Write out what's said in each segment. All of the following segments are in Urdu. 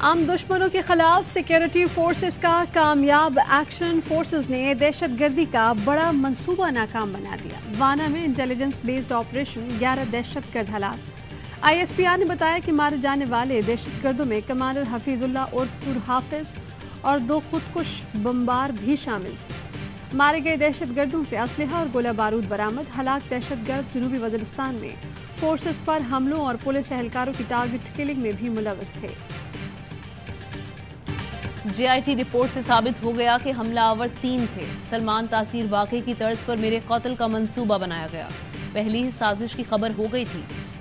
عام دشمنوں کے خلاف سیکیورٹی فورسز کا کامیاب ایکشن. فورسز نے دہشت گردی کا بڑا منصوبہ ناکام بنا دیا. وانا میں انٹیلیجنس بیسڈ آپریشن 11 دہشت گرد ہلاک. ISPR نے بتایا کہ مارے جانے والے دہشت گردوں میں کمانڈر حفیظ اللہ عرف طور حافظ اور 2 خودکش بمبار بھی شامل تھے. مارے گئے دہشت گردوں سے اسلحہ اور گولہ بارود برآمد. ہلاک دہشت گرد جنوبی وزیرستان میں فورسز پر حملوں اور پولیس اہلکاروں کی ٹارگٹ کلنگ میں بھی ملوث تھے. JIT رپورٹ سے ثابت ہو گیا کہ حملہ آور 3 تھے. سلمان تاثیر واقعے کی طرز پر میرے قتل کا منصوبہ بنایا گیا. پہلی ہی سازش کی خبر ہو گئی تھی.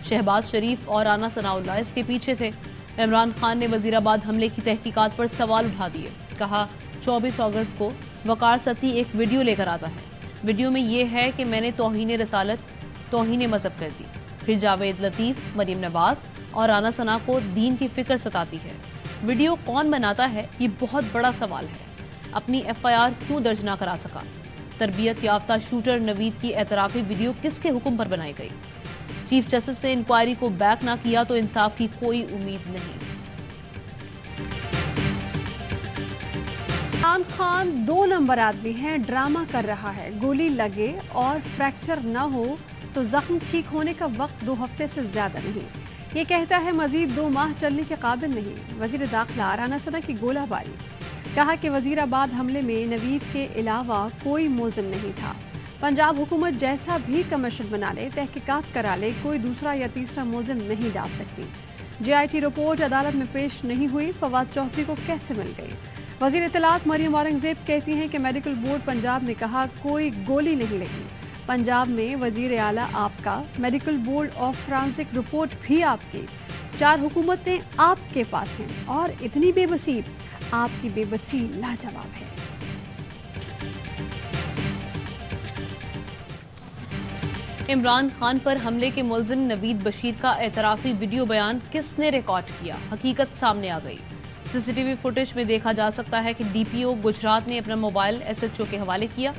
شہباز شریف اور رانا ثناء اللہ اس کے پیچھے تھے. عمران خان نے وزیر آباد حملے کی تحقیقات پر سوال اٹھا دیے. کہا 24 اگست کو وقار ستی ایک ویڈیو لے کر آتا ہے. ویڈیو میں یہ ہے کہ میں نے توہین رسالت توہین مذہب کر دی. پھر جاوید لطیف, مریم نواز اور رانا ثناء کو دین کی فکر ستاتی ہے. ویڈیو کون بناتا ہے یہ بہت بڑا سوال ہے. اپنی FIR کیوں درج نہ کرا سکا؟ تربیت یافتہ شوٹر نوید کی اعترافی ویڈیو کس کے حکم پر بنائی گئی؟ چیف جسٹس نے انکوائری کو بیک نہ کیا تو انصاف کی کوئی امید نہیں. عمران خان 2 نمبر آدمی ہیں. ڈرامہ کر رہا ہے. گولی لگے اور فریکچر نہ ہو تو زخم ٹھیک ہونے کا وقت 2 ہفتے سے زیادہ نہیں. یہ کہتا ہے مزید 2 ماہ چلنے کے قابل نہیں. وزیر داخلہ رانا ثناء کی گولہ باری. کہا کہ وزیر آباد حملے میں نوید کے علاوہ کوئی ملزم نہیں تھا. پنجاب حکومت جیسا بھی کمیشن بنا لے, تحقیقات کرا لے, کوئی دوسرا یا تیسرا ملزم نہیں ڈال سکتی. JIT رپورٹ عدالت میں پیش نہیں ہوئی. فواد چودھری کو کیسے مل گئی؟ وزیر اطلاعات مریم اورنگزیب کہتی ہیں کہ میڈیکل بورڈ پنجاب نے کہا کوئی گولی نہیں لگی. پنجاب میں وزیر اعلیٰ آپ کا, medical board of forensic report بھی آپ کی. 4 حکومتیں آپ کے پاس ہیں اور اتنی بے بسی. آپ کی بے بسی لاجواب ہے. عمران خان پر حملے کے ملزم نوید بشیر کا اعترافی ویڈیو بیان کس نے ریکارڈ کیا؟ حقیقت سامنے آ گئی. CCTV فوٹیج میں دیکھا جا سکتا ہے کہ DPO گجرات نے اپنا موبائل SHO کے حوالے کیا.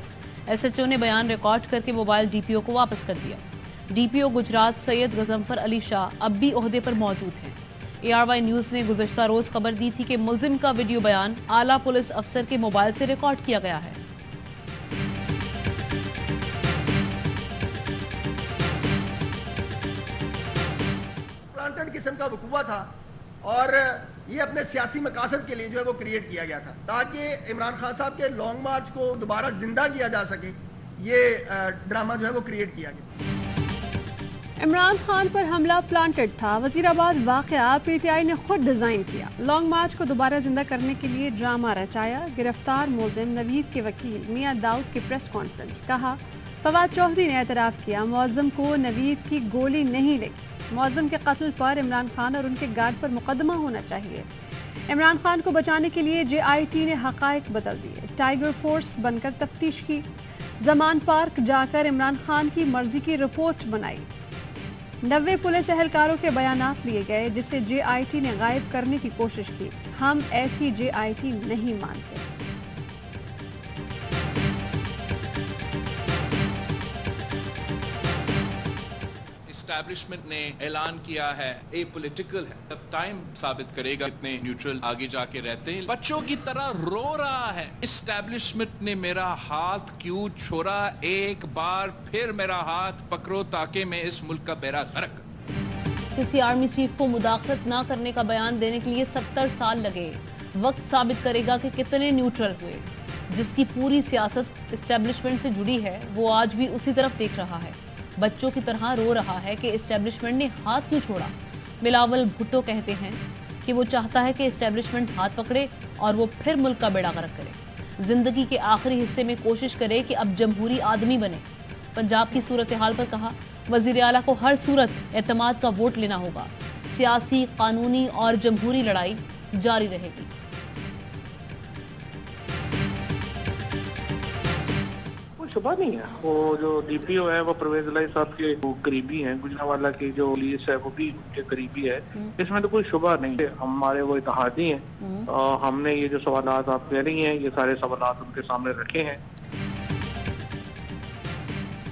SHO نے بیان ریکارڈ کر کے موبائل DPO کو واپس کر دیا. DPO گجرات سید غضنفر علی شاہ اب بھی عہدے پر موجود ہیں. ARY نیوز نے گزشتہ روز خبر دی تھی کہ ملزم کا ویڈیو بیان اعلیٰ پولیس افسر کے موبائل سے ریکارڈ کیا گیا ہے. پلانٹڈ قسم کا وقوع تھا اور یہ اپنے سیاسی مقاصد کے لیے جو ہے وہ کریٹ کیا گیا تھا تاکہ عمران خان صاحب کے لانگ مارچ کو دوبارہ زندہ کیا جا سکے. یہ ڈرامہ جو ہے وہ کریٹ کیا گیا. عمران خان پر حملہ پلانٹڈ تھا. وزیر آباد واقعہ PTI نے خود ڈیزائن کیا. لانگ مارچ کو دوبارہ زندہ کرنے کے لیے ڈرامہ رچایا. گرفتار ملزم نوید کے وکیل میاں داؤد کی پریس کانفرنس. کہا فواد چودھری نے اعتراف کیا معظم کو نوید کی گولی نہیں لگی. معظم کے قتل پر عمران خان اور ان کے گارڈ پر مقدمہ ہونا چاہیے. عمران خان کو بچانے کے لیے JIT نے حقائق بدل دیے. ٹائیگر فورس بن کر تفتیش کی. زمان پارک جا کر عمران خان کی مرضی کی رپورٹ بنائی. 90 پولیس اہلکاروں کے بیانات لیے گئے جسے JIT نے غائب کرنے کی کوشش کی. ہم ایسی JIT نہیں مانتے. اسٹیبلشمنٹ نے اعلان کیا ہے اے پولیٹیکل ہے. اب ٹائم ثابت کرے گا اتنے نیوٹرل آگے جا کے رہتے ہیں. بچوں کی طرح رو رہا ہے. اسٹیبلشمنٹ نے میرا ہاتھ کیوں چھوڑا؟ ایک بار پھر میرا ہاتھ پکڑو تاکہ میں اس ملک کا بیڑا غرق. کسی آرمی چیف کو مداخلت نہ کرنے کا بیان دینے کے لیے 70 سال لگے. وقت ثابت کرے گا کہ کتنے نیوٹرل ہوئے. جس کی پوری سیاست اسٹیبلشمنٹ سے جڑی ہے وہ آج بھی اسی طرف دیکھ رہا ہے. بچوں کی طرح رو رہا ہے کہ اسٹیبلشمنٹ نے ہاتھ کیوں چھوڑا. بلاول بھٹو کہتے ہیں کہ وہ چاہتا ہے کہ اسٹیبلشمنٹ ہاتھ پکڑے اور وہ پھر ملک کا بیڑا غرق کرے. زندگی کے آخری حصے میں کوشش کرے کہ اب جمہوری آدمی بنے. پنجاب کی صورتحال پر کہا وزیر اعلیٰ کو ہر صورت اعتماد کا ووٹ لینا ہوگا. سیاسی, قانونی اور جمہوری لڑائی جاری رہے گی. شبہ نہیں ہے. وہ جو DPO ہے وہ پرویز الہی صاحب کے قریبی ہیں. گجرانوالہ کی جو پولیس ہے وہ بھی ان کے قریبی ہے. اس میں تو کوئی شبہ نہیں ہے. ہمارے وہ اتحادی ہیں. ہم نے یہ جو سوالات آپ کہہ رہی ہیں یہ سارے سوالات ان کے سامنے رکھے ہیں.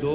2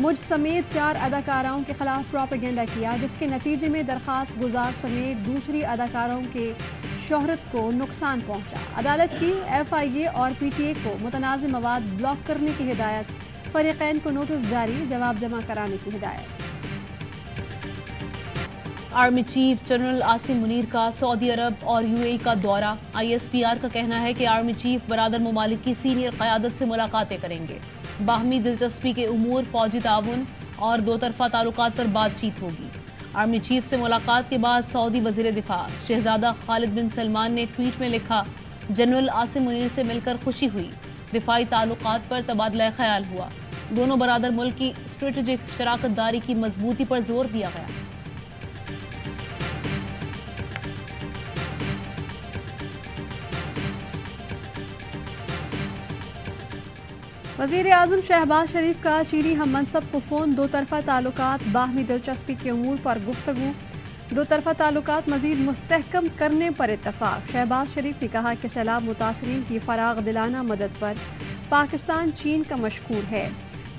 مجھ سمیت 4 اداکاراؤں کے خلاف پروپیگنڈا کیا، جس کے نتیجے میں درخواست گزار سمیت دوسری اداکاروں کے شہرت کو نقصان پہنچا۔ عدالت کی FIA اور PTA کو متنازع مواد بلاک کرنے کی ہدایت، فریقین کو نوٹس جاری، جواب جمع کرانے کی ہدایت۔ Army chief general Asim Munir کا سعودی عرب اور UAE کا دورہ۔ ISPR کا کہنا ہے کہ آرمی چیف برادر ممالک کی سینئر قیادت سے ملاقاتیں کریں گے۔ باہمی دلچسپی کے امور، فوجی تعاون اور دو طرفہ تعلقات پر بات چیت ہوگی۔ آرمی چیف سے ملاقات کے بعد سعودی وزیر دفاع شہزادہ خالد بن سلمان نے ٹویٹ میں لکھا، جنرل عاصم منیر سے مل کر خوشی ہوئی، دفاعی تعلقات پر تبادلہ خیال ہوا، دونوں برادر ملک کی اسٹریٹجک شراکت داری کی مضبوطی پر زور دیا گیا۔ وزیر اعظم شہباز شریف کا چینی ہم منصب کو فون، دو طرفہ تعلقات، باہمی دلچسپی کے امور پر گفتگو، دو طرفہ تعلقات مزید مستحکم کرنے پر اتفاق۔ شہباز شریف نے کہا کہ سیلاب متاثرین کی فراغ دلانہ مدد پر پاکستان چین کا مشکور ہے۔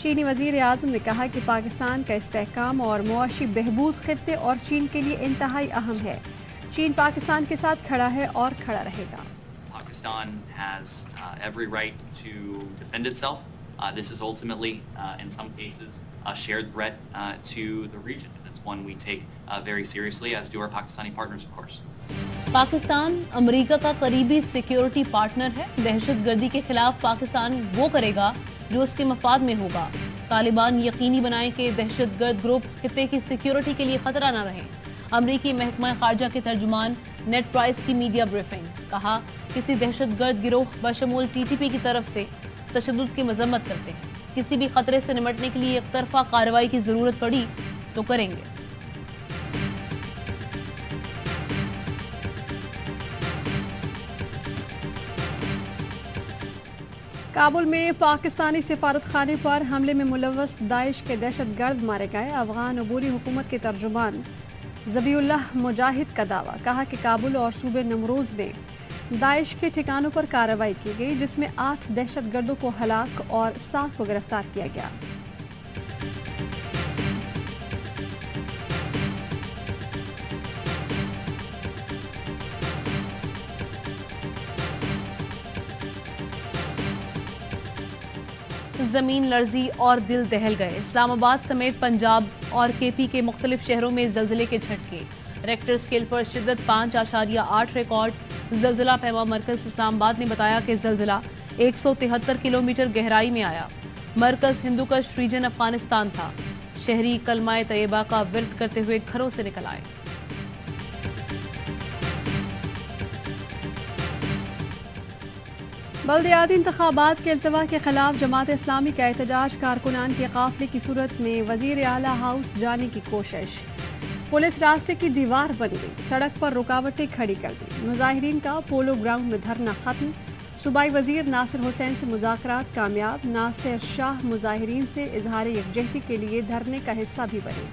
چینی وزیر اعظم نے کہا کہ پاکستان کا استحکام اور معاشی بہبود خطے اور چین کے لیے انتہائی اہم ہے۔ چین پاکستان کے ساتھ کھڑا ہے اور کھڑا رہے گا۔ Pakistan has every right to defend itself. This is ultimately, in some cases, a shared threat to the region. And it's one we take very seriously, as do our Pakistani partners, of course. Pakistan امریکہ کا قریبی سیکیورٹی پارٹنر ہے۔ دہشت گردی کے خلاف پاکستان وہ کرے گا جو اس کے مفاد میں ہوگا۔ طالبان یقینی بنائیں کہ دہشت گرد گروپ خطے کی سیکیورٹی کے لیے خطرہ نہ رہیں۔ امریکی محکمہ خارجہ کے ترجمان نیٹ پرائس کی میڈیا بریفنگ، کہا کسی دہشت گرد گروہ بشمول TTP کی طرف سے تشدد کی مذمت کرتے ہیں۔ کسی بھی خطرے سے نمٹنے کے لیے ایک طرفہ کارروائی کی ضرورت پڑی تو کریں گے۔ کابل میں پاکستانی سفارت خانے پر حملے میں ملوث داعش کے دہشت گرد مارے گئے۔ افغان عبوری حکومت کے ترجمان ذبیح اللہ مجاہد کا دعویٰ، کہا کہ کابل اور صوبے نمروز میں داعش کے ٹھکانوں پر کارروائی کی گئی، جس میں 8 دہشت گردوں کو ہلاک اور 7 کو گرفتار کیا گیا۔ زمین لرزی اور دل دہل گئے۔ اسلام آباد سمیت پنجاب اور KP کے مختلف شہروں میں زلزلے کے جھٹکے۔ ریکٹر اسکیل پر شدت 5.8 ریکارڈ۔ زلزلہ پیما مرکز اسلام آباد نے بتایا کہ زلزلہ 173 کلومیٹر گہرائی میں آیا۔ مرکز ہندوکش ریجن افغانستان تھا۔ شہری کلمہ طیبہ کا ورد کرتے ہوئے گھروں سے نکل آئے۔ بلدیاتی انتخابات کے التوا کے خلاف جماعت اسلامی کا احتجاج، کارکنان کے قافلے کی صورت میں وزیر اعلیٰ ہاؤس جانے کی کوشش۔ پولیس راستے کی دیوار بن گئی، سڑک پر رکاوٹیں کھڑی کر دی۔ مظاہرین کا پولو گراؤنڈ میں دھرنا ختم۔ صوبائی وزیر ناصر حسین سے مذاکرات کامیاب۔ ناصر شاہ مظاہرین سے اظہار یکجہتی کے لیے دھرنے کا حصہ بھی بنے۔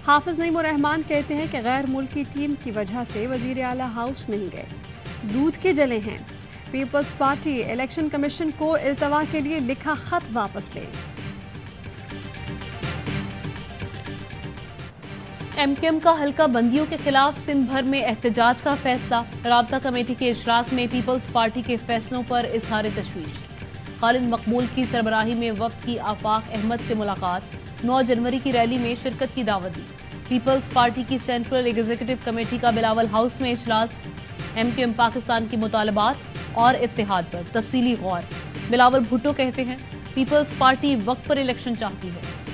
حافظ نعیم الرحمان کہتے ہیں کہ غیر ملکی ٹیم کی وجہ سے وزیر اعلیٰ ہاؤس نہیں گئے، دودھ کے جلے ہیں۔ پیپلز پارٹی الیکشن کمیشن کو التوا کے لیے لکھا خط واپس لے۔ MKM کا حلقہ بندیوں کے خلاف سندھ بھر میں احتجاج کا فیصلہ۔ رابطہ کمیٹی کے اجلاس میں پیپلز پارٹی کے فیصلوں پر اظہار تشویش۔ خالد مقبول کی سربراہی میں وفد کی آفاق احمد سے ملاقات۔ 9 جنوری کی ریلی میں شرکت کی دعوت دی۔ پیپلز پارٹی کی سینٹرل ایگزیکٹو کمیٹی کا بلاول ہاؤس میں اجلاس۔ MKM پاکستان کی مطالبات اور اتحاد پر تفصیلی غور۔ بلاول بھٹو کہتے ہیں پیپلز پارٹی وقت پر الیکشن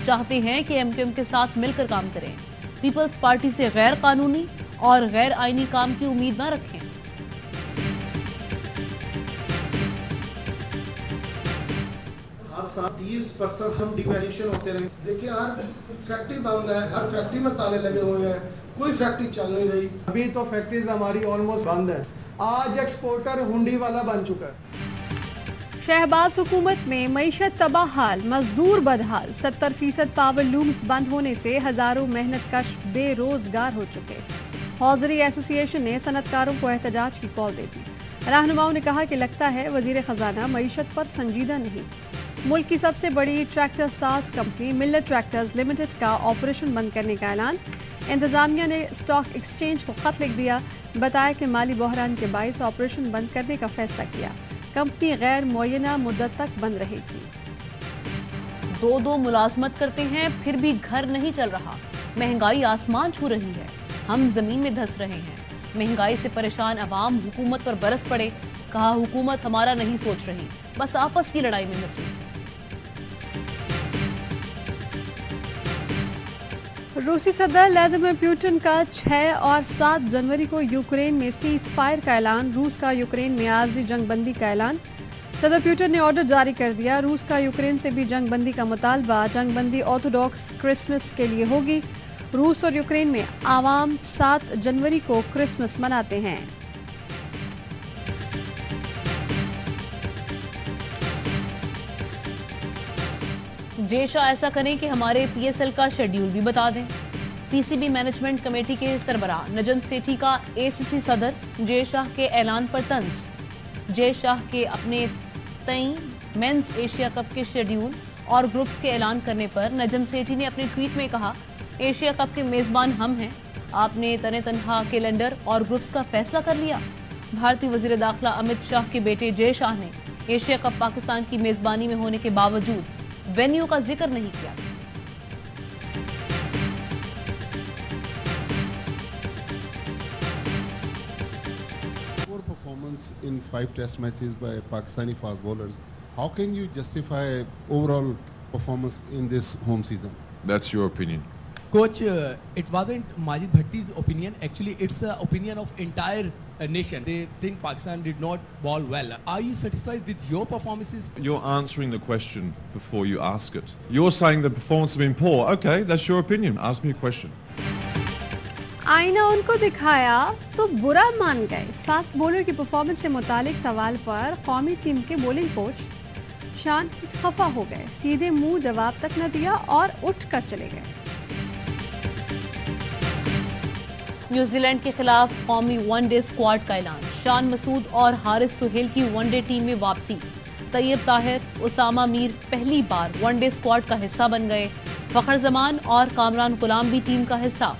چاہتے ہیں کہ MKM کے ساتھ مل کر کام کریں۔ پیپلز پارٹی سے غیر قانونی اور غیر آئینی کام کی امید نہ رکھیں۔ ہر سال 30% ہم ڈیویلیوشن ہوتے رہے۔ دیکھیں ہر فیکٹری بند ہے، ہر فیکٹری میں تالے لگے ہوئے ہیں، کوئی فیکٹری چل نہیں رہی۔ ابھی تو فیکٹریز ہماری آلموسٹ بند ہے۔ آج ایکسپورٹر ہنڈی والا بن چکا ہے۔ شہباز حکومت میں معیشت تباہ حال، مزدور بدحال۔ 70% پاور لومز بند ہونے سے ہزاروں محنت کش بے روزگار ہو چکے۔ حوضری ایسوسی ایشن نے صنعت کاروں کو احتجاج کی کال دے دی۔ رہنماؤں نے کہا کہ لگتا ہے وزیر خزانہ معیشت پر سنجیدہ نہیں۔ ملک کی سب سے بڑی ٹریکٹر ساز کمپنی ملر ٹریکٹرز لمیٹڈ کا آپریشن بند کرنے کا اعلان. انتظامیہ نے اسٹاک ایکسچینج کو خط لکھ دیا. بتایا کہ مالی بحران کے باعث آپریشن بند کرنے کا فیصلہ کیا. کمپنی غیر معینہ مدت تک بند رہے گی. دو ملازمت کرتے ہیں پھر بھی گھر نہیں چل رہا. مہنگائی آسمان چھو رہی ہے. ہم زمین میں دھس رہے ہیں. مہنگائی سے پریشان عوام حکومت پر برس پڑے. کہا حکومت ہمارا نہیں سوچ رہی, بس آپس کی لڑائی میں مصروف. روسی صدر ولاڈیمیر پوٹن کا 6 اور 7 جنوری کو یوکرین میں سیز فائر کا اعلان. روس کا یوکرین میں عارضی جنگ بندی کا اعلان. صدر پوٹن نے آرڈر جاری کر دیا. روس کا یوکرین سے بھی جنگ بندی کا مطالبہ. جنگ بندی آرتھوڈاکس کرسمس کے لیے ہوگی. روس اور یوکرین میں عوام 7 جنوری کو کرسمس مناتے ہیں. جے شاہ ایسا کریں کہ ہمارے پی ایس ایل کا شیڈیول بھی بتا دیں. پی سی بی مینجمنٹ کمیٹی کے سربراہ نجم سیٹھی کا اے سی سی صدر جے شاہ کے اعلان پر طنز. جے شاہ کے اپنے تئیں مینز ایشیا کپ کے شیڈیول اور گروپس کے اعلان کرنے پر نجم سیٹھی نے اپنے ٹویٹ میں کہا, ایشیا کپ کے میزبان ہم ہیں. آپ نے تنے تنہا کیلنڈر اور گروپس کا فیصلہ کر لیا. بھارتی وزیر داخلہ امت شاہ کے بیٹے جے شاہ نے ایشیا کپ پاکستان کی میزبانی میں ہونے کے باوجود وینیو کا ذکر نہیں کیا. Poor performance in 5 test matches by Pakistani fast bowlers. How can you justify overall performance in this home season? That's your opinion. Coach, it wasn't Majid Bhatti's opinion. Actually, it's the opinion of entire nation. They think Pakistan did not bowl well. Are you satisfied with your performances? You're answering the question before you ask it. You're saying the performance has been poor. Okay, that's your opinion. Ask me a question. آئینہ ان کو دکھایا تو برا مان گئے. فاسٹ بولر کی پرفارمنس سے متعلق سوال پر قومی ٹیم کے بولنگ کوچ شان خفا ہو گئے. سیدھے منہ جواب تک نہ دیا اور اٹھ کر چلے گئے. نیوزی لینڈ کے خلاف قومی ون ڈے اسکواڈ کا اعلان. شان مسعود اور حارث سہیل کی ون ڈے ٹیم میں واپسی. طیب طاہر, اسامہ میر پہلی بار ون ڈے اسکواڈ کا حصہ بن گئے. فخر زمان اور کامران غلام بھی ٹیم کا حصہ.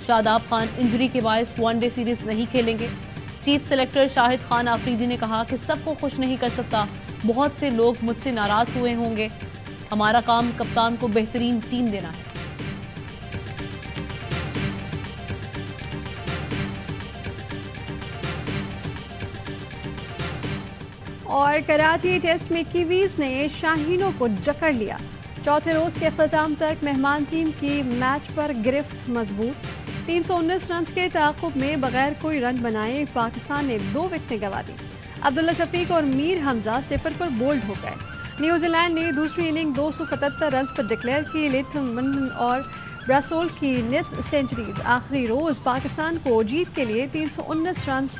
شاداب خان انجری کے باعث ون ڈے سیریز نہیں کھیلیں گے. چیف سلیکٹر شاہد خان آفریدی نے کہا کہ سب کو خوش نہیں کر سکتا. بہت سے لوگ مجھ سے ناراض ہوئے ہوں گے. ہمارا کام کپتان کو بہترین ٹیم دینا ہے. اور کراچی ٹیسٹ میں کیویز نے شاہینوں کو جکڑ لیا. چوتھے روز کے اختتام تک مہمان ٹیم کی میچ پر گرفت مضبوط. 319 رنز کے تعاقب میں بغیر کوئی رن بنائے پاکستان نے 2 وکٹیں گنوا دی. عبداللہ شفیق اور میر حمزہ 0 پر بولڈ ہو گئے. نیوزی لینڈ نے دوسری اننگ 277 رنز پر ڈکلیئر کی. لیتھم منن اور براسول کی نصف سینچریز. آخری روز پاکستان کو جیت کے لیے 319 رنز